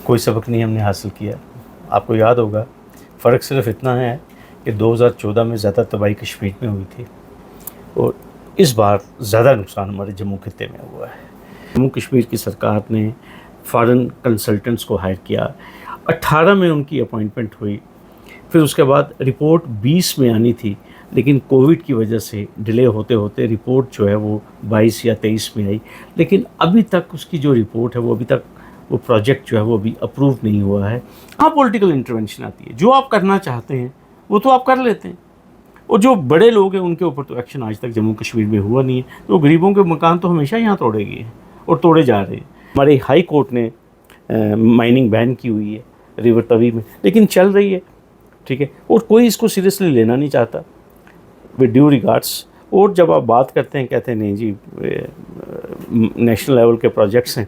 कोई सबक नहीं हमने हासिल किया। आपको याद होगा, फ़र्क सिर्फ इतना है कि 2014 में ज़्यादा तबाही कश्मीर में हुई थी और इस बार ज़्यादा नुकसान हमारे जम्मू खित्ते में हुआ है। जम्मू कश्मीर की सरकार ने फ़ॉरेन कंसल्टेंट्स को हायर किया, 18 में उनकी अपॉइंटमेंट हुई, फिर उसके बाद रिपोर्ट 20 में आनी थी, लेकिन कोविड की वजह से डिले होते होते रिपोर्ट जो है वो 22 या 23 में आई। लेकिन अभी तक उसकी जो रिपोर्ट है वो अभी तक वो प्रोजेक्ट जो है वो अभी अप्रूव नहीं हुआ है। हाँ, पॉलिटिकल इंटरवेंशन आती है, जो आप करना चाहते हैं वो तो आप कर लेते हैं, और जो बड़े लोग हैं उनके ऊपर तो एक्शन आज तक जम्मू कश्मीर में हुआ नहीं है। तो गरीबों के मकान तो हमेशा यहाँ तोड़े गए हैं और तोड़े जा रहे हैं। हमारे हाई कोर्ट ने माइनिंग बैन की हुई है रिवर तवी में, लेकिन चल रही है, ठीक है, और कोई इसको सीरियसली लेना नहीं चाहता, विद ड्यू रिगार्ड्स। और जब आप बात करते हैं, कहते हैं नहीं जी नेशनल लेवल के प्रोजेक्ट्स हैं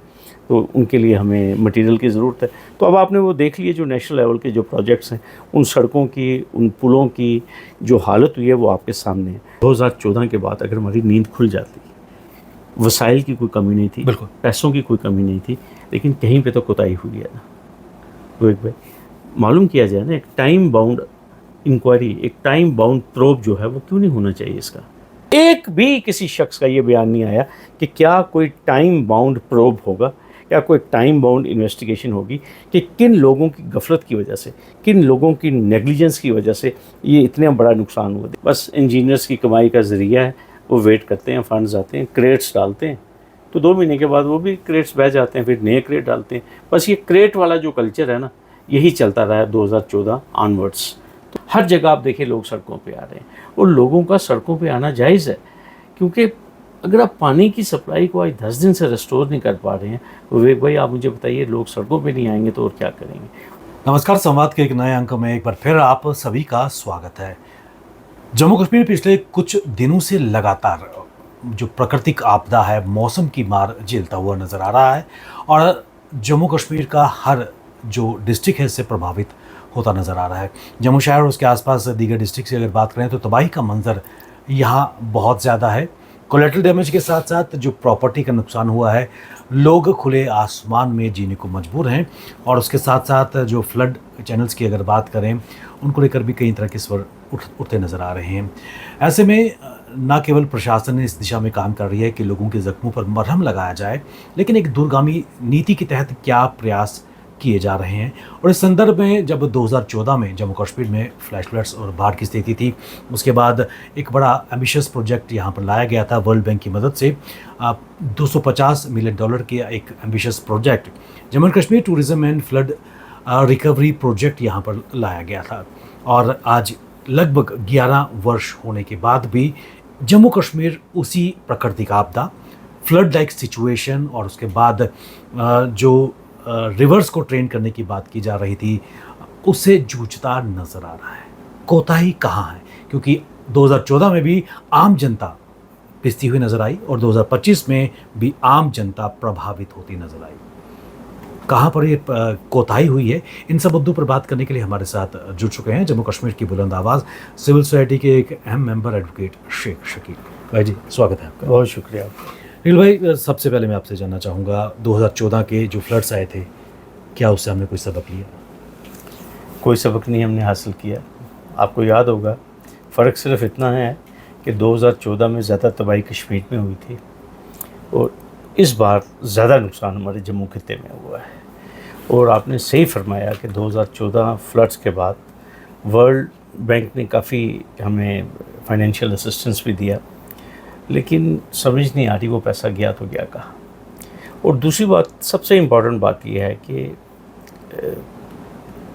तो उनके लिए हमें मटेरियल की ज़रूरत है। तो अब आपने वो देख लिए जो नेशनल लेवल के जो प्रोजेक्ट्स हैं, उन सड़कों की, उन पुलों की जो हालत हुई है वो आपके सामने है। 2014 के बाद अगर हमारी नींद खुल जाती, वसाइल की कोई कमी नहीं थी, बिल्कुल पैसों की कोई कमी नहीं थी, लेकिन कहीं पे तो कोताही हुई है ना। तो एक भाई मालूम किया जाए ना, एक टाइम बाउंड इंक्वायरी, एक टाइम बाउंड प्रोब जो है वो क्यों नहीं होना चाहिए इसका। एक भी किसी शख्स का ये बयान नहीं आया कि क्या कोई टाइम बाउंड प्रोब होगा, क्या कोई टाइम बाउंड इन्वेस्टिगेशन होगी कि किन लोगों की गफलत की वजह से, किन लोगों की नेग्लिजेंस की वजह से ये इतना बड़ा नुकसान हुआ। बस इंजीनियर्स की कमाई का ज़रिया है, वो वेट करते हैं, फंड्स आते हैं, क्रेट्स डालते हैं, तो 2 महीने के बाद वो भी क्रेट्स बह जाते हैं, फिर नए क्रेट डालते हैं। बस ये क्रेट वाला जो कल्चर है ना, यही चलता रहा है 2014 ऑनवर्ड्स। तो हर जगह आप देखिए लोग सड़कों पे आ रहे हैं, और लोगों का सड़कों पे आना जायज़ है, क्योंकि अगर आप पानी की सप्लाई को आज 10 दिन से रिस्टोर नहीं कर पा रहे हैं, तो विवेक भाई आप मुझे बताइए, लोग सड़कों पे नहीं आएंगे तो और क्या करेंगे। नमस्कार, संवाद के एक नए अंक में एक बार फिर आप सभी का स्वागत है। जम्मू कश्मीर पिछले कुछ दिनों से लगातार जो प्राकृतिक आपदा है, मौसम की मार झेलता हुआ नज़र आ रहा है, और जम्मू कश्मीर का हर जो डिस्ट्रिक्ट है इससे प्रभावित होता नज़र आ रहा है। जम्मू शहर और उसके आसपास दीगर डिस्ट्रिक्ट से अगर बात करें तो तबाही का मंजर यहाँ बहुत ज़्यादा है। कोलेटरल डैमेज के साथ साथ जो प्रॉपर्टी का नुकसान हुआ है, लोग खुले आसमान में जीने को मजबूर हैं, और उसके साथ साथ जो फ्लड चैनल्स की अगर बात करें उनको लेकर भी कई तरह के स्वर उठते नज़र आ रहे हैं। ऐसे में न केवल प्रशासन इस दिशा में काम कर रही है कि लोगों के ज़ख्मों पर मरहम लगाया जाए, लेकिन एक दूरगामी नीति के तहत क्या प्रयास किए जा रहे हैं। और इस संदर्भ में जब 2014 में जम्मू कश्मीर में फ्लैश फ्लड्स और बाढ़ की स्थिति थी, उसके बाद एक बड़ा एम्बिशियस प्रोजेक्ट यहाँ पर लाया गया था वर्ल्ड बैंक की मदद से। 250 मिलियन डॉलर के एक ambitious project Jammu Kashmir tourism and flood recovery project यहाँ पर लाया गया था। और आज लगभग 11 वर्ष होने के बाद भी जम्मू कश्मीर उसी प्राकृतिक आपदा, फ्लड लाइक सिचुएशन, और उसके बाद जो रिवर्स को ट्रेन करने की बात की जा रही थी, उससे जूझता नज़र आ रहा है। कोताही कहाँ है? क्योंकि 2014 में भी आम जनता पिसती हुई नज़र आई, और 2025 में भी आम जनता प्रभावित होती नज़र आई। कहाँ पर ये कोताही हुई है, इन सब मुद्दों पर बात करने के लिए हमारे साथ जुड़ चुके हैं जम्मू कश्मीर की बुलंद आवाज़ सिविल सोसाइटी के एक अहम मेंबर एडवोकेट शेख शकील भाई जी, स्वागत है आपका। बहुत शुक्रिया आपका। नील भाई, सबसे पहले मैं आपसे जानना चाहूँगा, 2014 के जो फ्लड्स आए थे, क्या उससे हमने कोई सबक लिया? कोई सबक नहीं हमने हासिल किया। आपको याद होगा, फ़र्क सिर्फ इतना है कि 2014 में ज़्यादा तबाही कश्मीर में हुई थी और इस बार ज़्यादा नुकसान हमारे जम्मू खित्ते में हुआ है। और आपने सही फरमाया कि 2014 फ्लड्स के बाद वर्ल्ड बैंक ने काफ़ी हमें फाइनेंशियल असिस्टेंस भी दिया, लेकिन समझ नहीं आ रही वो पैसा गया तो गया कहाँ। और दूसरी बात, सबसे इम्पॉर्टेंट बात यह है कि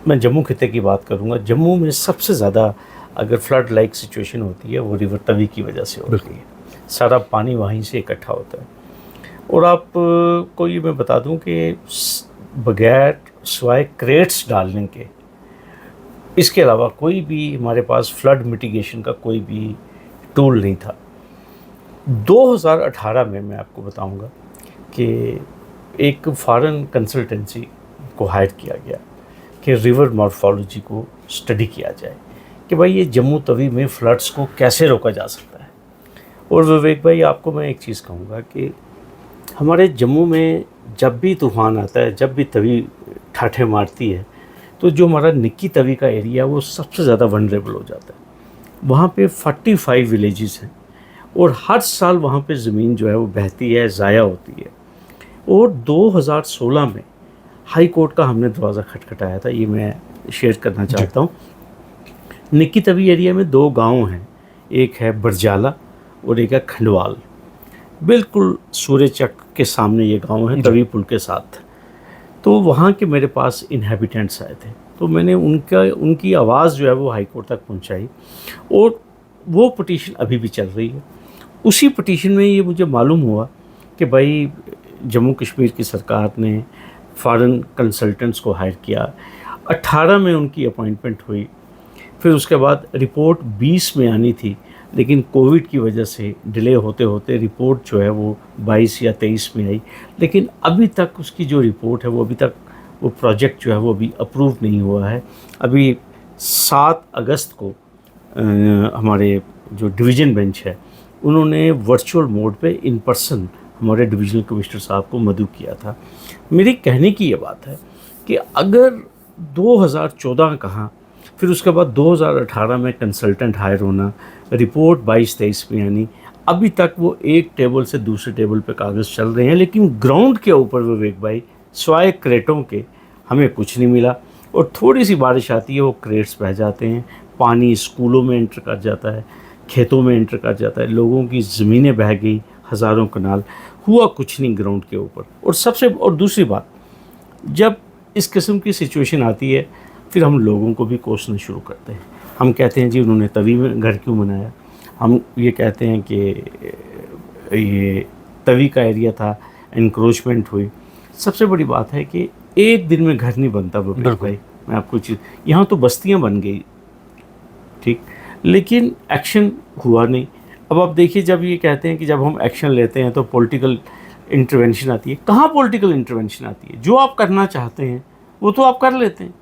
मैं जम्मू खित्ते की बात करूँगा, जम्मू में सबसे ज़्यादा अगर फ्लड लाइक सिचुएशन होती है वो रिवर तवी की वजह से होती है। सारा पानी वहीं से इकट्ठा होता है। और आप को ये मैं बता दूं कि बगैर सिवाय क्रेट्स डालने के, इसके अलावा कोई भी हमारे पास फ्लड मिटिगेशन का कोई भी टूल नहीं था। 2018 में मैं आपको बताऊंगा कि एक फॉरेन कंसल्टेंसी को हायर किया गया कि रिवर मॉर्फोलॉजी को स्टडी किया जाए कि भाई ये जम्मू तवी में फ्लड्स को कैसे रोका जा सकता है। और विवेक भाई, आपको मैं एक चीज़ कहूँगा कि हमारे जम्मू में जब भी तूफ़ान आता है, जब भी तवी ठाठे मारती है तो जो हमारा निक्की तवी का एरिया वो सबसे ज़्यादा वनरेबल हो जाता है। वहाँ पे 45 विलेजेस हैं और हर साल वहाँ पे ज़मीन जो है वो बहती है, ज़ाया होती है। और 2016 में हाई कोर्ट का हमने दरवाज़ा खटखटाया था, ये मैं शेयर करना चाहता हूँ। निक्की तवी एरिया में 2 गांव हैं, एक है बरजाला और एक है खंडवाल। बिल्कुल सूर्य चक के सामने ये गांव है, तवी पुल के साथ। तो वहाँ के मेरे पास इनहेबिटेंट्स आए थे, तो मैंने उनकी आवाज़ जो है वो हाई कोर्ट तक पहुँचाई और वो पिटीशन अभी भी चल रही है। उसी पिटीशन में ये मुझे मालूम हुआ कि भाई जम्मू कश्मीर की सरकार ने फॉरेन कंसल्टेंट्स को हायर किया। 18 में उनकी अपॉइंटमेंट हुई, फिर उसके बाद रिपोर्ट 20 में आनी थी, लेकिन कोविड की वजह से डिले होते होते रिपोर्ट जो है वो 22 या 23 में आई। लेकिन अभी तक उसकी जो रिपोर्ट है वो अभी तक वो प्रोजेक्ट जो है वो अभी अप्रूव नहीं हुआ है। अभी 7 अगस्त को हमारे जो डिवीज़न बेंच है उन्होंने वर्चुअल मोड पे इन पर्सन हमारे डिविजनल कमिश्नर साहब को मदऊ किया था। मेरी कहने की ये बात है कि अगर 2014 कहाँ, फिर उसके बाद 2018 में कंसल्टेंट हायर होना, रिपोर्ट 22-23 में आनी, अभी तक वो एक टेबल से दूसरे टेबल पे कागज़ चल रहे हैं, लेकिन ग्राउंड के ऊपर विवेक भाई स्वाय क्रेटों के हमें कुछ नहीं मिला। और थोड़ी सी बारिश आती है वो क्रेट्स बह जाते हैं, पानी स्कूलों में एंटर कर जाता है, खेतों में एंटर कर जाता है, लोगों की ज़मीनें बह गई, हज़ारों कनाल, हुआ कुछ नहीं ग्राउंड के ऊपर। और दूसरी बात, जब इस किस्म की सिचुएशन आती है फिर हम लोगों को भी कोसना शुरू करते हैं। हम कहते हैं जी उन्होंने तवी में घर क्यों बनाया, हम ये कहते हैं कि ये तवी का एरिया था, इंक्रोचमेंट हुई। सबसे बड़ी बात है कि एक दिन में घर नहीं बनता भाई, मैं आपको चीज़, यहाँ तो बस्तियाँ बन गई, ठीक, लेकिन एक्शन हुआ नहीं। अब आप देखिए, जब ये कहते हैं कि जब हम एक्शन लेते हैं तो पॉलिटिकल इंटरवेंशन आती है, कहाँ पॉलिटिकल इंटरवेंशन आती है? जो आप करना चाहते हैं वो तो आप कर लेते हैं,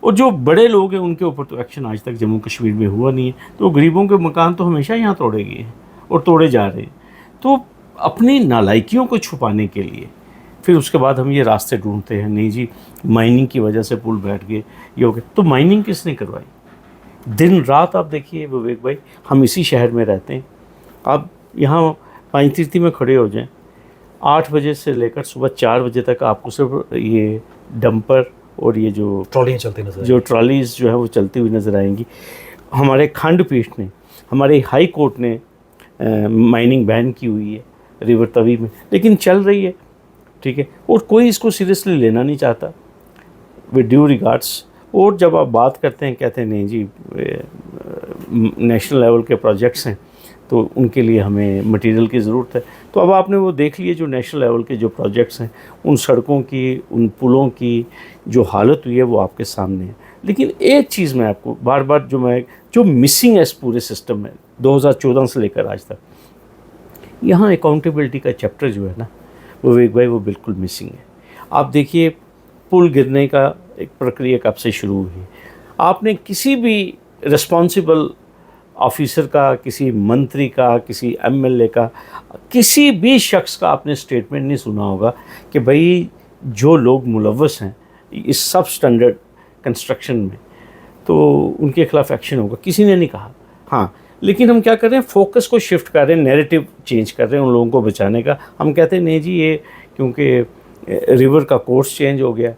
और जो बड़े लोग हैं उनके ऊपर तो एक्शन आज तक जम्मू कश्मीर में हुआ नहीं है। तो गरीबों के मकान तो हमेशा यहाँ तोड़े गए हैं और तोड़े जा रहे हैं। तो अपनी नालायकियों को छुपाने के लिए फिर उसके बाद हम ये रास्ते ढूंढते हैं, नहीं जी माइनिंग की वजह से पुल बैठ गए, ये हो गया। तो माइनिंग किसने करवाई? दिन रात आप देखिए विवेक भाई, हम इसी शहर में रहते हैं, आप यहाँ 5 में खड़े हो जाएं, 8 बजे से लेकर सुबह 4 बजे तक आपको सिर्फ ये डंपर और ये जो ट्रॉलियाँ चलती नजर, जो ट्रॉलीज़ जो है वो चलती हुई नज़र आएंगी। हमारे खंडपीठ ने, हमारे हाई कोर्ट ने माइनिंग बैन की हुई है रिवर तवी में, लेकिन चल रही है, ठीक है, और कोई इसको सीरियसली लेना नहीं चाहता, विद ड्यू रिगार्ड्स। और जब आप बात करते हैं, कहते हैं नहीं जी नेशनल लेवल के प्रोजेक्ट्स हैं तो उनके लिए हमें मटेरियल की ज़रूरत है। तो अब आपने वो देख लिए जो नेशनल लेवल के जो प्रोजेक्ट्स हैं, उन सड़कों की, उन पुलों की जो हालत हुई है वो आपके सामने है। लेकिन एक चीज़ मैं आपको बार बार जो मिसिंग है इस पूरे सिस्टम में 2014 से लेकर आज तक, यहाँ अकाउंटेबिलिटी का चैप्टर जो है ना विवेक भाई वो बिल्कुल मिसिंग है। आप देखिए पुल गिरने का एक प्रक्रिया कब से शुरू हुई, आपने किसी भी रिस्पॉन्सिबल ऑफिसर का, किसी मंत्री का, किसी एमएलए का, किसी भी शख्स का आपने स्टेटमेंट नहीं सुना होगा कि भाई जो लोग मुलव्वस हैं इस सब स्टैंडर्ड कंस्ट्रक्शन में तो उनके खिलाफ एक्शन होगा, किसी ने नहीं कहा। हाँ, लेकिन हम क्या कर रहे हैं, फोकस को शिफ्ट कर रहे हैं, नैरेटिव चेंज कर रहे हैं उन लोगों को बचाने का। हम कहते हैं नहीं जी ये क्योंकि रिवर का कोर्स चेंज हो गया,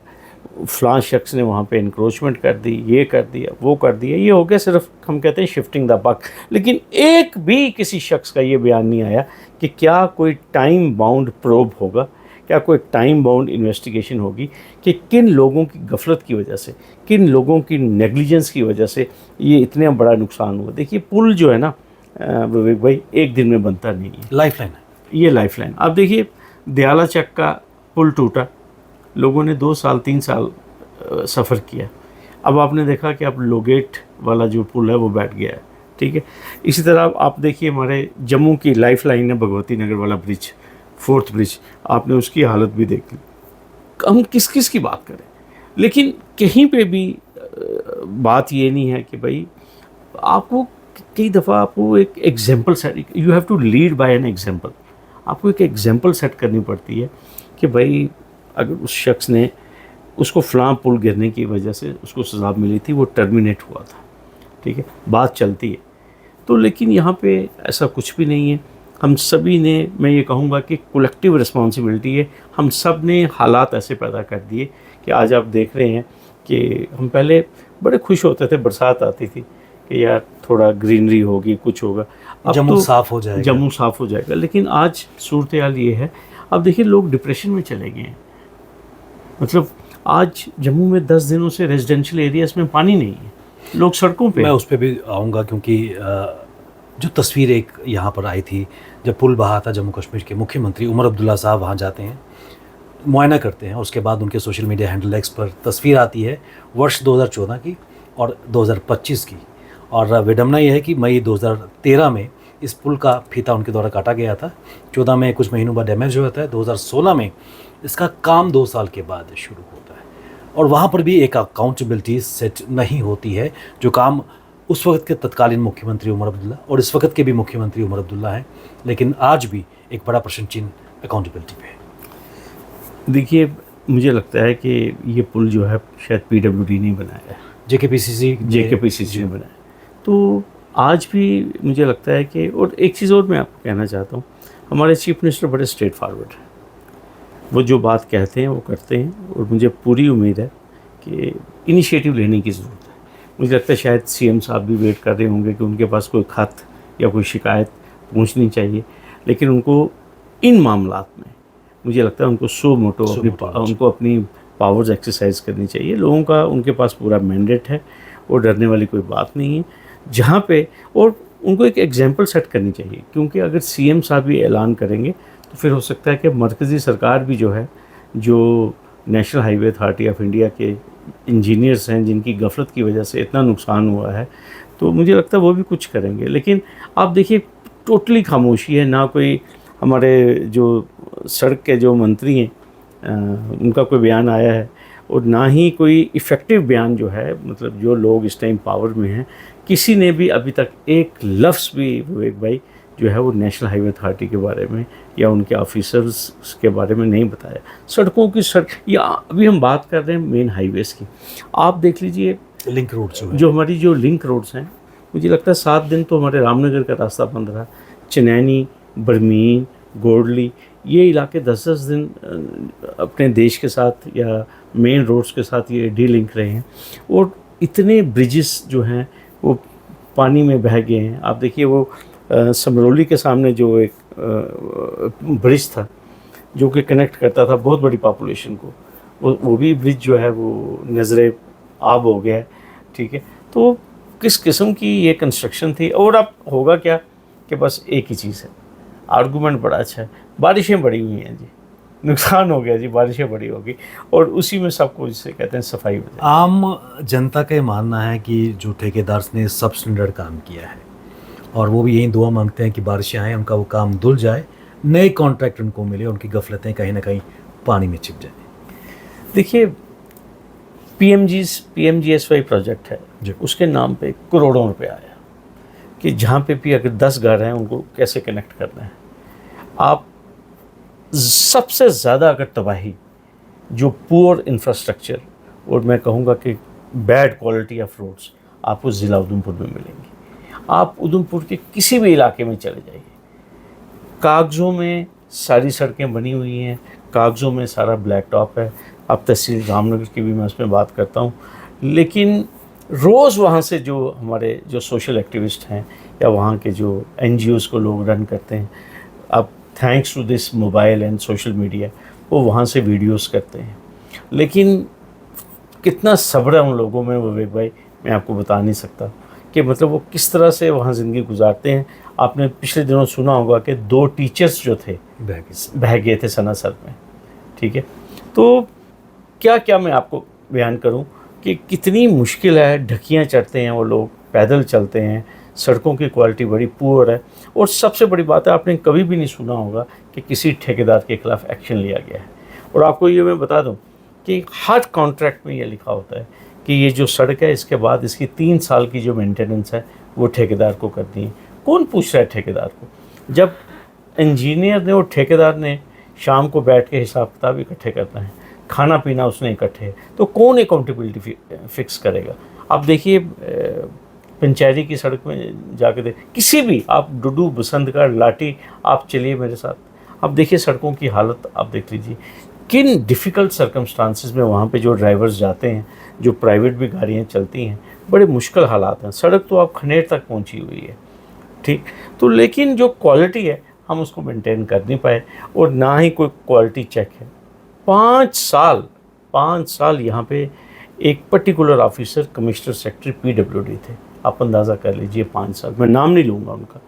फ़लाँ शख्स ने वहाँ पे इंक्रोचमेंट कर दी, ये कर दिया, वो कर दिया, ये हो गया, सिर्फ हम कहते हैं शिफ्टिंग द बक। लेकिन एक भी किसी शख्स का ये बयान नहीं आया कि क्या कोई टाइम बाउंड प्रोब होगा, क्या कोई टाइम बाउंड इन्वेस्टिगेशन होगी कि किन लोगों की गफलत की वजह से, किन लोगों की नेग्लिजेंस की वजह से ये इतना बड़ा नुकसान हुआ। देखिए पुल जो है ना विवेक भाई एक दिन में बनता नहीं है, लाइफलाइन है ये लाइफलाइन। आप देखिए दयाला चक का पुल टूटा, लोगों ने 2 साल 3 साल सफ़र किया, अब आपने देखा कि अब लोगेट वाला जो पुल है वो बैठ गया है, ठीक है। इसी तरह आप देखिए हमारे जम्मू की लाइफलाइन है भगवती नगर वाला ब्रिज, 4th ब्रिज, आपने उसकी हालत भी देख ली। हम किस किस की बात करें, लेकिन कहीं पे भी बात ये नहीं है कि भाई आपको कई दफ़ा आपको एक example set, you have to lead by an example. आपको एक एग्जाम्पल सेट करनी पड़ती है कि भाई अगर उस शख्स ने उसको फलां पुल गिरने की वजह से उसको सज़ा मिली थी, वो टर्मिनेट हुआ था, ठीक है, बात चलती है। तो लेकिन यहाँ पे ऐसा कुछ भी नहीं है। हम सभी ने, मैं ये कहूँगा कि कलेक्टिव रिस्पॉन्सिबिलिटी है। हम सब ने हालात ऐसे पैदा कर दिए कि आज आप देख रहे हैं कि हम पहले बड़े खुश होते थे, बरसात आती थी कि यार थोड़ा ग्रीनरी होगी, कुछ होगा, अब जम्मू तो साफ हो जाएगा। जम्मू साफ़ हो जाएगा। लेकिन आज सूरत हाल ये है, अब देखिए लोग डिप्रेशन में चले गए हैं। मतलब आज जम्मू में 10 दिनों से रेजिडेंशियल एरियाज में पानी नहीं है, लोग सड़कों पे। मैं उस पर भी आऊँगा, क्योंकि जो तस्वीर एक यहाँ पर आई थी जब पुल बहा था, जम्मू कश्मीर के मुख्यमंत्री उमर अब्दुल्ला साहब वहाँ जाते हैं, मुआयना करते हैं, उसके बाद उनके सोशल मीडिया हैंडल एक्स पर तस्वीर आती है वर्ष 2014 की और 2025 की। और विडम्बना यह है कि मई 2013 में इस पुल का फीता उनके द्वारा काटा गया था, 14 में कुछ महीनों बाद डैमेज हुआ था, 2016 में इसका काम 2 साल के बाद शुरू होता है। और वहाँ पर भी एक अकाउंटेबिलिटी सेट नहीं होती है। जो काम उस वक्त के तत्कालीन मुख्यमंत्री उमर अब्दुल्ला और इस वक्त के भी मुख्यमंत्री उमर अब्दुल्ला हैं, लेकिन आज भी एक बड़ा प्रश्न चिन्ह अकाउंटेबिलिटी पे है। देखिए मुझे लगता है कि ये पुल जो है शायद PWD नहीं बनाया है, JKPCC ने बनाया। तो आज भी मुझे लगता है कि, और एक चीज़ और मैं आपको कहना चाहता हूँ, हमारे चीफ मिनिस्टर बड़े स्ट्रेट फॉरवर्ड हैं। वो जो बात कहते हैं वो करते हैं, और मुझे पूरी उम्मीद है कि इनिशिएटिव लेने की ज़रूरत है। मुझे लगता है शायद CM साहब भी वेट कर रहे होंगे कि उनके पास कोई खत या कोई शिकायत पहुंचनी चाहिए, लेकिन उनको इन मामलात में मुझे लगता है उनको उनको अपनी पावर्स एक्सरसाइज करनी चाहिए। लोगों का उनके पास पूरा मैंडेट है, और डरने वाली कोई बात नहीं है जहाँ पे, और उनको एक एग्जाम्पल सेट करनी चाहिए, क्योंकि अगर CM साहब भी ऐलान करेंगे तो फिर हो सकता है कि मरकज़ी सरकार भी जो है, जो national highway authority of India के इंजीनियर्स हैं जिनकी गफलत की वजह से इतना नुकसान हुआ है, तो मुझे लगता है वो भी कुछ करेंगे। लेकिन आप देखिए टोटली खामोशी है, ना कोई हमारे जो सड़क के जो मंत्री हैं उनका कोई बयान आया है, और ना ही कोई इफ़ेक्टिव बयान जो है, मतलब जो लोग इस टाइम पावर में हैं, किसी ने भी अभी तक एक लफ्ज़ भी विवेक भाई जो है वो नेशनल हाईवे अथॉरिटी के बारे में या उनके ऑफिसर्स के बारे में नहीं बताया। सड़कों की या अभी हम बात कर रहे हैं मेन हाईवेज़ की, आप देख लीजिए लिंक रोड्स जो हमारी जो लिंक रोड्स हैं, मुझे लगता है 7 दिन तो हमारे रामनगर का रास्ता बंद रहा, चनैनी, बरमीन, गोडली, ये इलाके 10-10 दिन अपने देश के साथ या मेन रोड्स के साथ ये डीलिंक रहे हैं, और इतने ब्रिजेस जो हैं वो पानी में बह गए हैं। आप देखिए वो समरौली के सामने जो एक ब्रिज था जो कि कनेक्ट करता था बहुत बड़ी पॉपुलेशन को, वो भी ब्रिज जो है वो नज़रे आब हो गया है, ठीक है। तो किस किस्म की ये कंस्ट्रक्शन थी, और अब होगा क्या कि बस एक ही चीज़ है, आर्गूमेंट बड़ा अच्छा है, बारिशें बड़ी हुई हैं जी, नुकसान हो गया जी, बारिशें बड़ी होगी, और उसी में सबको जिसे कहते हैं सफाई हो जाए। आम जनता का ये मानना है कि जो ठेकेदार ने सब स्टैंडर्ड काम किया है, और वो भी यही दुआ मांगते हैं कि बारिशें आएँ, उनका वो काम धुल जाए, नए कॉन्ट्रैक्ट उनको मिले, उनकी गफलतें कहीं ना कहीं पानी में छिप जाए। देखिए PMGSY प्रोजेक्ट है, उसके नाम पे करोड़ों रुपए आया कि जहाँ पे भी अगर 10 घर हैं उनको कैसे कनेक्ट करना है। आप सबसे ज़्यादा अगर तबाही जो पुअर इंफ्रास्ट्रक्चर, और मैं कहूँगा कि बैड क्वालिटी ऑफ रोड्स आपको ज़िला उधमपुर में मिलेंगी। आप उधमपुर के किसी भी इलाके में चले जाइए, कागज़ों में सारी सड़कें बनी हुई हैं, कागज़ों में सारा ब्लैक टॉप है। अब तहसील रामनगर की भी मैं उसमें बात करता हूँ, लेकिन रोज़ वहाँ से जो हमारे जो सोशल एक्टिविस्ट हैं या वहाँ के जो NGOs को लोग रन करते हैं, अब thanks to this mobile and social media, वो वहाँ से वीडियोस करते हैं। लेकिन कितना सब्र है उन लोगों में विवेक भाई, मैं आपको बता नहीं सकता कि मतलब वो किस तरह से वहाँ ज़िंदगी गुजारते हैं। आपने पिछले दिनों सुना होगा कि 2 टीचर्स जो थे बह गए थे सनासर में, ठीक है। तो क्या क्या मैं आपको बयान करूं कि कितनी मुश्किल है, ढकियां चढ़ते हैं वो लोग, पैदल चलते हैं, सड़कों की क्वालिटी बड़ी पुअर है, और सबसे बड़ी बात है आपने कभी भी नहीं सुना होगा कि किसी ठेकेदार के खिलाफ एक्शन लिया गया है। और आपको ये मैं बता दूं कि हर कॉन्ट्रैक्ट में ये लिखा होता है कि ये जो सड़क है इसके बाद इसकी 3 साल की जो मेंटेनेंस है वो ठेकेदार को करनी है। कौन पूछ रहा है ठेकेदार को? जब इंजीनियर ने और ठेकेदार ने शाम को बैठ के हिसाब किताब इकट्ठे करना है, खाना पीना उसने इकट्ठे, तो कौन अकाउंटेबिलिटी फिक्स करेगा? आप देखिए पंचैरी की सड़क में जाके देख, किसी भी आप डुडू बसंतगढ़ लाठी आप चलिए मेरे साथ, आप देखिए सड़कों की हालत आप देख लीजिए। किन डिफ़िकल्ट सर्कमस्टांसिस में वहाँ पे जो ड्राइवर्स जाते हैं, जो प्राइवेट भी गाड़ियाँ चलती हैं, बड़े मुश्किल हालात हैं। सड़क तो आप खनेर तक पहुँची हुई है, ठीक। तो लेकिन जो क्वालिटी है हम उसको मेंटेन कर नहीं पाए, और ना ही कोई क्वालिटी चेक है। 5 साल यहाँ पे एक particular officer commissioner secretary PWD थे, आप अंदाज़ा कर लीजिए 5 साल, मैं नाम नहीं लूँगा उनका,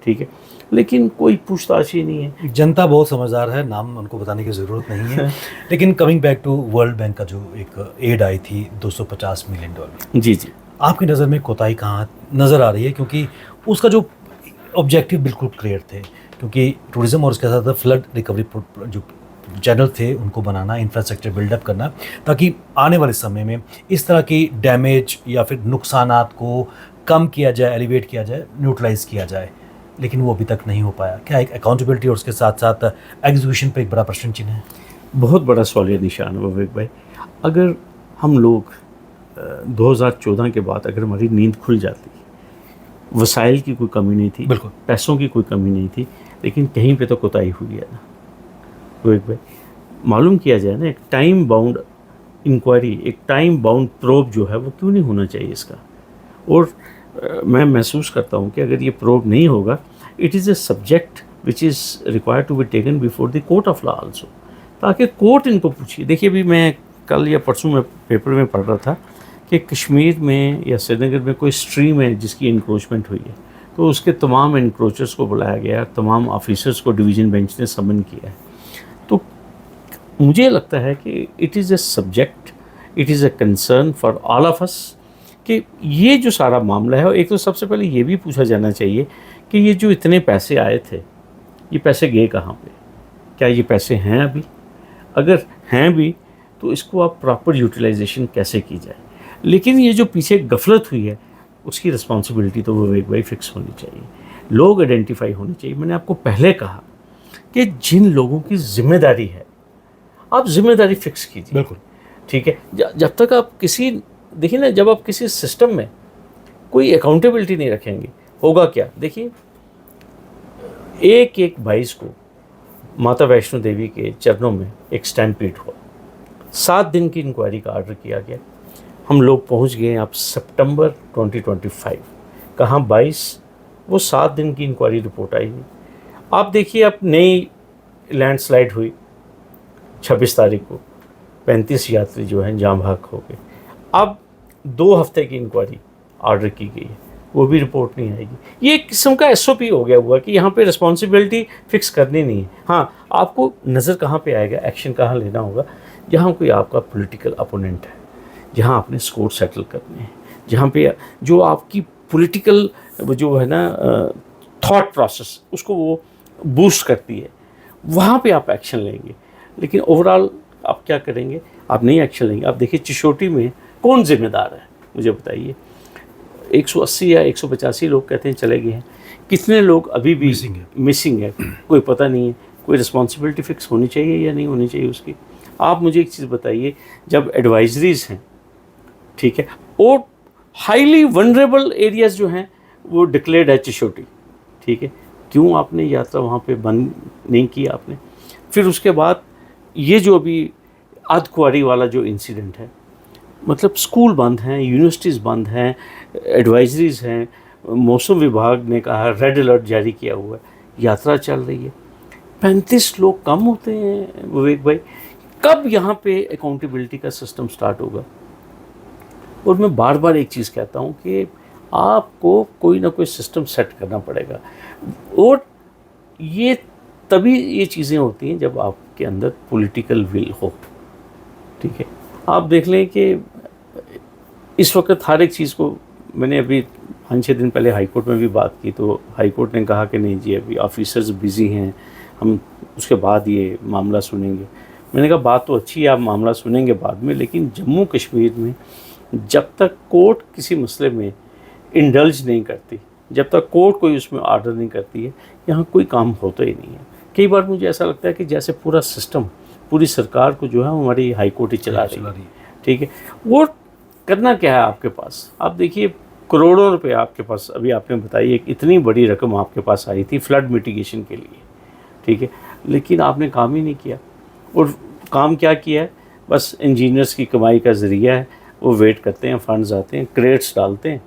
ठीक है, लेकिन कोई पूछताछ ही नहीं है। जनता बहुत समझदार है, नाम उनको बताने की ज़रूरत नहीं है। लेकिन coming back to World Bank का जो एक एड आई थी $250 मिलियन, जी जी, आपकी नज़र में कोताही कहाँ नज़र आ रही है? क्योंकि उसका जो ऑब्जेक्टिव बिल्कुल क्लियर थे, क्योंकि टूरिज़्म और उसके साथ फ्लड रिकवरी जो चैनल थे उनको बनाना, इंफ्रास्ट्रक्चर बिल्डअप करना, ताकि आने वाले समय में इस तरह की डैमेज या फिर नुकसानात को कम किया जाए, एलिवेट किया जाए, न्यूट्रलाइज किया जाए। लेकिन वो अभी तक नहीं हो पाया। क्या एक अकाउंटेबिलिटी और उसके साथ साथ एग्जीक्यूशन पे एक बड़ा प्रश्न चिन्ह है? बहुत बड़ा सवालिया निशान है विवेक भाई। अगर हम लोग 2014 के बाद अगर हमारी नींद खुल जाती, वसाइल की कोई कमी नहीं थी, बिल्कुल, पैसों की कोई कमी नहीं थी, लेकिन कहीं पे तो कोताही हुई है ना विवेक भाई। मालूम किया जाए ना, एक टाइम बाउंड इंक्वायरी, एक टाइम बाउंड प्रोब जो है वो क्यों नहीं होना चाहिए इसका। और मैं महसूस करता हूँ कि अगर ये प्रोब नहीं होगा, it is a subject which is required to be taken before the court of law also, ताकि कोर्ट इनको पूछिए। देखिए अभी मैं कल या परसों में पेपर में पढ़ रहा था कि कश्मीर में या श्रीनगर में कोई स्ट्रीम है जिसकी इंक्रोचमेंट हुई है, तो उसके तमाम इंक्रोचर्स को बुलाया गया, तमाम ऑफिसर्स को डिवीज़न बेंच ने समन किया है। तो मुझे लगता है कि it is a subject, it is a concern for all of us कि ये जो सारा मामला है। एक तो सबसे पहले ये भी पूछा जाना चाहिए कि ये जो इतने पैसे आए थे, ये पैसे गए कहाँ पे? क्या ये पैसे हैं अभी? अगर हैं भी तो इसको आप प्रॉपर यूटिलाइजेशन कैसे की जाए। लेकिन ये जो पीछे गफलत हुई है उसकी रिस्पॉन्सिबिलिटी तो विवेक भाई फिक्स होनी चाहिए, लोग आइडेंटिफाई होने चाहिए। मैंने आपको पहले कहा कि जिन लोगों की जिम्मेदारी है, आप जिम्मेदारी फिक्स कीजिए, बिल्कुल, ठीक है। जब तक आप किसी, देखिए ना, जब आप किसी सिस्टम में कोई अकाउंटेबिलिटी नहीं रखेंगे, होगा क्या? देखिए 1/22 को माता वैष्णो देवी के चरणों में एक स्टैम्पीड हुआ, 7 दिन की इंक्वायरी का आर्डर किया गया। हम लोग पहुंच गए आप सितंबर 2025, कहाँ 22, वो 7 दिन की इंक्वायरी रिपोर्ट आई हुई। आप देखिए, अब नई लैंडस्लाइड हुई 26 तारीख को, 35 यात्री जो हैं जाम भाग हो गए। अब 2 हफ्ते की इंक्वायरी ऑर्डर की गई है, वो भी रिपोर्ट नहीं आएगी। ये एक किस्म का SOP हो गया हुआ कि यहाँ पे रिस्पॉन्सिबिलिटी फिक्स करनी नहीं है। हाँ, आपको नज़र कहाँ पे आएगा, एक्शन कहाँ लेना होगा? जहाँ कोई आपका पॉलिटिकल अपोनेंट है, जहाँ आपने स्कोर सेटल करने हैं, जहाँ पे जो आपकी पॉलिटिकल जो है ना थॉट प्रोसेस उसको वो बूस्ट करती है, वहाँ पे आप एक्शन लेंगे। लेकिन ओवरऑल आप क्या करेंगे? आप नहीं एक्शन लेंगे। आप देखिए चिशोटी में कौन जिम्मेदार है, मुझे बताइए। 180 या 185 लोग कहते हैं चले गए हैं, कितने लोग अभी भी मिसिंग है, कोई पता नहीं है। कोई रिस्पॉन्सिबिलिटी फिक्स होनी चाहिए या नहीं होनी चाहिए उसकी? आप मुझे एक चीज़ बताइए, जब एडवाइजरीज हैं, ठीक है, और हाईली वनरेबल एरियाज जो हैं वो डिक्लेयर्ड है चिशोटी, ठीक है, क्यों आपने यात्रा वहाँ पे बंद नहीं की आपने? फिर उसके बाद ये जो अभी अर्धकुंवारी वाला जो इंसिडेंट है, मतलब स्कूल बंद हैं, यूनिवर्सिटीज़ बंद हैं, एडवाइजरीज हैं, मौसम विभाग ने कहा रेड अलर्ट जारी किया हुआ है, यात्रा चल रही है, 35 लोग कम होते हैं विवेक भाई। कब यहाँ पे अकाउंटेबिलिटी का सिस्टम स्टार्ट होगा? और मैं बार बार एक चीज़ कहता हूँ कि आपको कोई ना कोई सिस्टम सेट करना पड़ेगा, और ये तभी ये चीज़ें होती हैं जब आपके अंदर पॉलिटिकल विल हो, ठीक है। आप देख लें कि इस वक्त हर एक चीज़ को, मैंने अभी 5-6 दिन पहले हाई कोर्ट में भी बात की, तो हाई कोर्ट ने कहा कि नहीं जी अभी ऑफिसर्स बिज़ी हैं, हम उसके बाद ये मामला सुनेंगे। मैंने कहा बात तो अच्छी है, आप मामला सुनेंगे बाद में, लेकिन जम्मू कश्मीर में जब तक कोर्ट किसी मसले में इंडल्ज नहीं करती, जब तक कोर्ट कोई उसमें आर्डर नहीं करती है, यहाँ कोई काम होता ही नहीं है। कई बार मुझे ऐसा लगता है कि जैसे पूरा सिस्टम पूरी सरकार को जो है हमारी हाई कोर्ट ही चला रही है, ठीक है। वो करना क्या है आपके पास, आप देखिए करोड़ों रुपए आपके पास, अभी आपने बताई एक इतनी बड़ी रकम आपके पास आई थी फ्लड मिटिगेशन के लिए, ठीक है, लेकिन आपने काम ही नहीं किया। और काम क्या किया है, बस इंजीनियर्स की कमाई का ज़रिया है, वो वेट करते हैं, फंड्स आते हैं, क्रेट्स डालते हैं,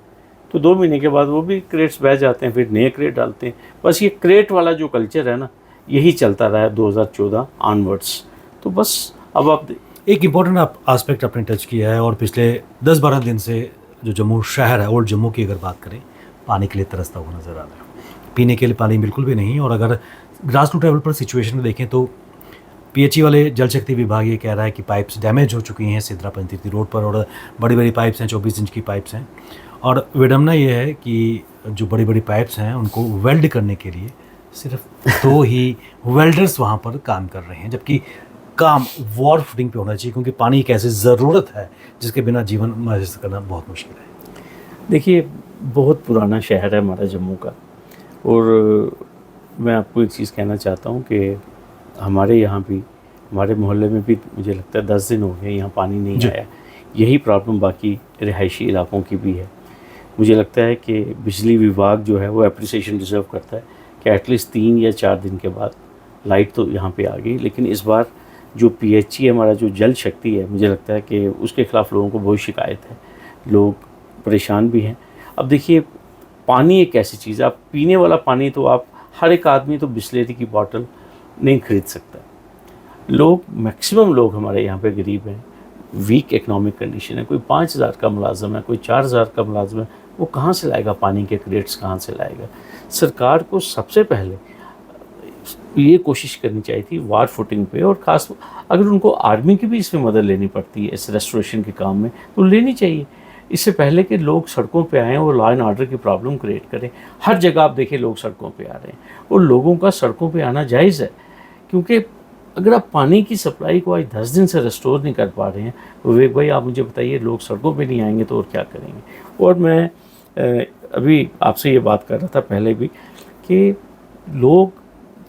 तो 2 महीने के बाद वो भी क्रेट्स बह जाते हैं, फिर नए क्रेट डालते हैं। बस ये क्रेट वाला जो कल्चर है ना, यही चलता रहा है 2014 ऑनवर्ड्स। तो बस अब आप एक इम्पॉर्टेंट एस्पेक्ट आपने टच किया है, और पिछले 10-12 दिन से जो जम्मू शहर है, ओल्ड जम्मू की अगर बात करें, पानी के लिए तरसता हुआ नज़र आ रहा है। पीने के लिए पानी बिल्कुल भी नहीं, और अगर ग्रास रूट लेवल पर सिचुएशन में देखें तो पीएचई वाले जल शक्ति विभाग ये कह रहा है कि पाइप्स डैमेज हो चुकी हैं सिद्रा पंचतीर्थी रोड पर, और बड़ी बड़ी पाइप्स हैं, 24 इंच की पाइप्स हैं। और विडम्बना ये है कि जो बड़ी बड़ी पाइप्स हैं उनको वेल्ड करने के लिए सिर्फ 2 ही वेल्डर्स वहाँ पर काम कर रहे हैं, जबकि काम वॉर फुटिंग पे होना चाहिए, क्योंकि पानी एक ऐसी ज़रूरत है जिसके बिना जीवन महसूस करना बहुत मुश्किल है। देखिए बहुत पुराना शहर है हमारा जम्मू का, और मैं आपको एक चीज़ कहना चाहता हूँ कि हमारे यहाँ भी, हमारे मोहल्ले में भी मुझे लगता है 10 दिन हो गए यहाँ पानी नहीं आया। यही प्रॉब्लम बाकी रिहायशी इलाकों की भी है। मुझे लगता है कि बिजली विभाग जो है वो एप्रिसिएशन डिज़र्व करता है कि एटलीस्ट 3 या 4 दिन के बाद लाइट तो यहाँ पे आ गई, लेकिन इस बार जो पीएचई हमारा जो जल शक्ति है, मुझे लगता है कि उसके ख़िलाफ़ लोगों को बहुत शिकायत है, लोग परेशान भी हैं। अब देखिए पानी एक ऐसी चीज़ है, आप पीने वाला पानी तो आप, हर एक आदमी तो बिस्लेरी की बॉटल नहीं खरीद सकता। लोग, मैक्सिमम लोग हमारे यहाँ पे गरीब हैं, वीक इकोनॉमिक कंडीशन है, कोई 5,000 का मुलाजम है, कोई 4,000 का मुलाजम है, वो कहाँ से लाएगा पानी के क्रेट्स, कहाँ से लाएगा। सरकार को सबसे पहले ये कोशिश करनी चाहिए थी वार फुटिंग पे, और ख़ास अगर उनको आर्मी की भी इसमें मदद लेनी पड़ती है इस रेस्टोरेशन के काम में तो लेनी चाहिए, इससे पहले कि लोग सड़कों पे आएँ और लॉ एंड ऑर्डर की प्रॉब्लम क्रिएट करें। हर जगह आप देखिए लोग सड़कों पे आ रहे हैं, और लोगों का सड़कों पे आना जायज़ है, क्योंकि अगर आप पानी की सप्लाई को आज 10 दिन से रिस्टोर नहीं कर पा रहे हैं, विवेक भाई आप मुझे बताइए, लोग सड़कों पे नहीं आएंगे तो और क्या करेंगे। और मैं अभी आपसे ये बात कर रहा था पहले भी कि लोग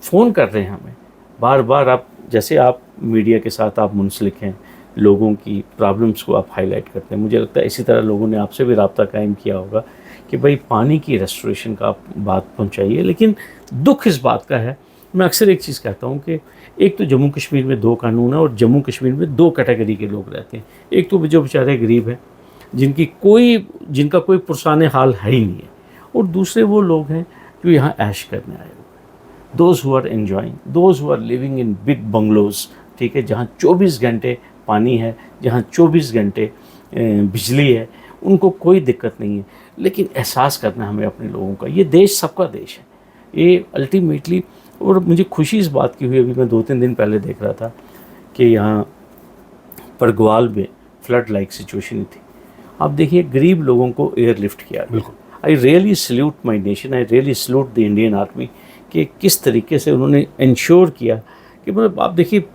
फ़ोन कर रहे हैं हमें बार बार, आप जैसे आप मीडिया के साथ आप मुंसलिक हैं, लोगों की प्रॉब्लम्स को आप हाईलाइट करते हैं, मुझे लगता है इसी तरह लोगों ने आपसे भी रब्ता कायम किया होगा कि भाई पानी की रेस्टोरेशन का आप बात पहुंचाइए। लेकिन दुख इस बात का है, मैं अक्सर एक चीज़ कहता हूं कि एक तो जम्मू कश्मीर में 2 कानून है, और जम्मू कश्मीर में 2 कैटेगरी के लोग रहते हैं। एक तो जो बेचारे गरीब हैं, जिनका कोई पुरसाने हाल है ही नहीं है, और दूसरे वो लोग हैं जो यहाँ ऐश करने आए हुए, those who are enjoying, those who are living in big bungalows, ठीक है, जहाँ 24 घंटे पानी है, जहाँ 24 घंटे बिजली है, उनको कोई दिक्कत नहीं है। लेकिन एहसास करना हमें अपने लोगों का, ये देश सबका देश है, ये अल्टीमेटली। और मुझे खुशी इस बात की हुई, अभी मैं 2-3 दिन पहले देख रहा था कि यहाँ परगवाल में फ्लड लाइक सिचुएशन थी। आप देखिए गरीब लोगों को एयरलिफ्ट किया। बिल्कुल, I really salute my nation, I really salute the Indian Army कि किस तरीके से उन्होंने इंश्योर किया कि मतलब आप देखिए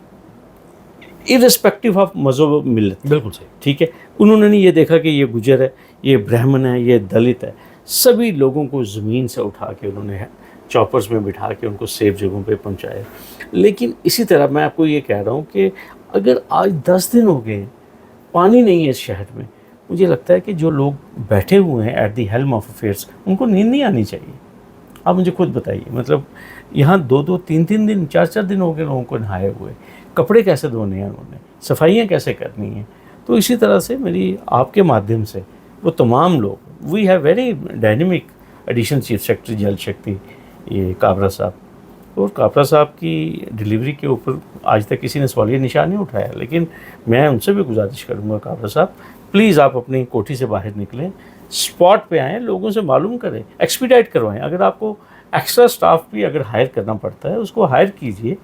इर्रेस्पेक्टिव ऑफ मज़हब मिलत, बिल्कुल सही, ठीक है, उन्होंने नहीं ये देखा कि ये गुजर है, ये ब्राह्मण है, ये दलित है, सभी लोगों को ज़मीन से उठा के उन्होंने चॉपर्स में बिठा के उनको सेफ जगहों पे पहुंचाया। लेकिन इसी तरह मैं आपको ये कह रहा हूँ कि अगर आज 10 दिन हो गए पानी नहीं है इस शहर में, मुझे लगता है कि जो लोग बैठे हुए हैं at the helm of affairs, उनको नींद नहीं आनी चाहिए। आप मुझे खुद बताइए, मतलब यहाँ 2-2, 3-3 दिन, 4-4 दिन हो गए लोगों को नहाए हुए, कपड़े कैसे धोने हैं उन्होंने, सफाइयाँ कैसे करनी हैं। तो इसी तरह से मेरी आपके माध्यम से वो तमाम लोग, we have very dynamic additional chief secretary Jal Shakti ये काबरा साहब, और काबरा साहब की डिलीवरी के ऊपर आज तक किसी ने सवालिया निशान नहीं उठाया, लेकिन मैं उनसे भी गुजारिश करूँगा काबरा साहब प्लीज़ आप अपनी कोठी से बाहर निकलें, स्पॉट पे आएँ, लोगों से मालूम करें, एक्सपीडाइट करवाएं। अगर आपको एक्स्ट्रा स्टाफ भी अगर हायर करना पड़ता है उसको हायर कीजिए,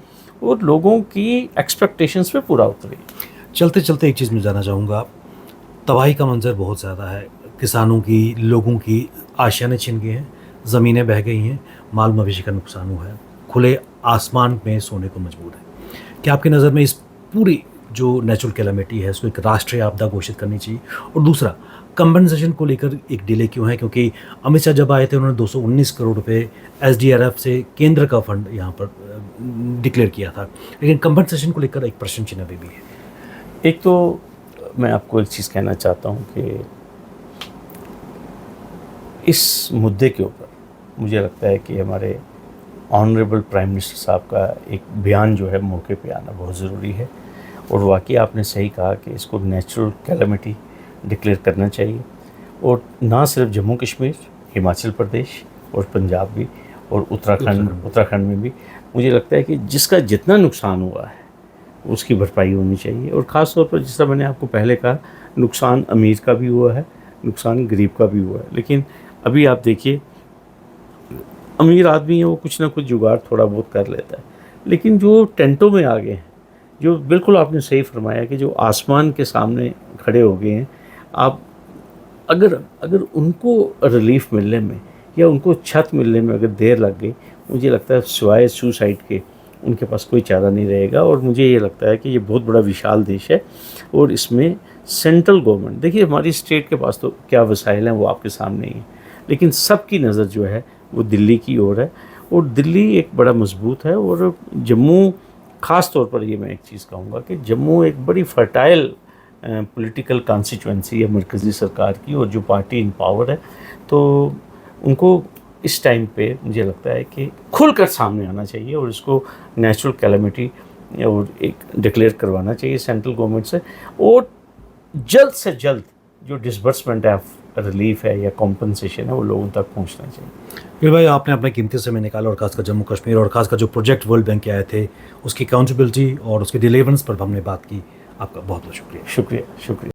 और लोगों की एक्सपेक्टेशंस पे पूरा उतरिए। चलते चलते एक चीज़ मैं जानना चाहूँगा, तबाही का मंजर बहुत ज़्यादा है, किसानों की, लोगों की आशियाने छिन गए हैं, ज़मीनें बह गई हैं, माल मवेशी का नुकसान हुआ है, खुले आसमान में सोने को मजबूर है। क्या आपकी नज़र में इस पूरी जो नेचुरल कैलामिटी है उसको एक राष्ट्रीय आपदा घोषित करनी चाहिए, और दूसरा कंपनसेशन को लेकर एक डिले क्यों है? क्योंकि अमित शाह जब आए थे उन्होंने 219 करोड़ रुपए एसडीआरएफ से केंद्र का फंड यहाँ पर डिक्लेयर किया था, लेकिन कंपनसेशन को लेकर एक प्रश्न चिन्ह अभी भी है। एक तो मैं आपको एक चीज़ कहना चाहता हूँ कि इस मुद्दे के ऊपर मुझे लगता है कि हमारे ऑनरेबल प्राइम मिनिस्टर साहब का एक बयान जो है मौके पे आना बहुत ज़रूरी है। और वाकई आपने सही कहा कि इसको नेचुरल कैलामिटी डिक्लेयर करना चाहिए, और ना सिर्फ जम्मू कश्मीर, हिमाचल प्रदेश और पंजाब भी, और उत्तराखंड में भी। मुझे लगता है कि जिसका जितना नुकसान हुआ है उसकी भरपाई होनी चाहिए। और ख़ास तौर पर जिस तरह मैंने आपको पहले कहा, नुकसान अमीर का भी हुआ है, नुकसान गरीब का भी हुआ है। लेकिन अभी आप देखिए, अमीर आदमी है वो कुछ ना कुछ जुगाड़ थोड़ा बहुत कर लेता है, लेकिन जो टेंटों में आ गए हैं, जो बिल्कुल आपने सही फरमाया कि जो आसमान के सामने खड़े हो गए हैं, आप अगर उनको रिलीफ मिलने में या उनको छत मिलने में अगर देर लग गई, मुझे लगता है सिवाय सुसाइड के उनके पास कोई चारा नहीं रहेगा। और मुझे ये लगता है कि ये बहुत बड़ा विशाल देश है, और इसमें सेंट्रल गवर्नमेंट, देखिए हमारी स्टेट के पास तो क्या वसाइल हैं वो आपके सामने ही है, लेकिन सबकी नज़र जो है वो दिल्ली की ओर है, और दिल्ली एक बड़ा मजबूत है। और जम्मू, ख़ास तौर पर ये मैं एक चीज़ कहूँगा कि जम्मू एक बड़ी फर्टाइल पॉलिटिकल कॉन्स्टिट्यूंसी है मरकज़ी सरकार की, और जो पार्टी इन पावर है, तो उनको इस टाइम पे मुझे लगता है कि खुलकर सामने आना चाहिए और इसको नेचुरल कैलामिटी और एक डिक्लेयर करवाना चाहिए सेंट्रल गवर्नमेंट से, और जल्द से जल्द जो डिसबर्समेंट है, रिलीफ है या कॉम्पनसेशन है, वो लोगों तक पहुंचना चाहिए। फिर भाई आपने अपना कीमती समय निकाला, और खासकर जम्मू कश्मीर और खासकर जो प्रोजेक्ट वर्ल्ड बैंक के आए थे उसकी अकाउंटेबिलिटी और उसके डिलीवरेंस पर हमने बात की। आपका बहुत बहुत शुक्रिया। शुक्रिया।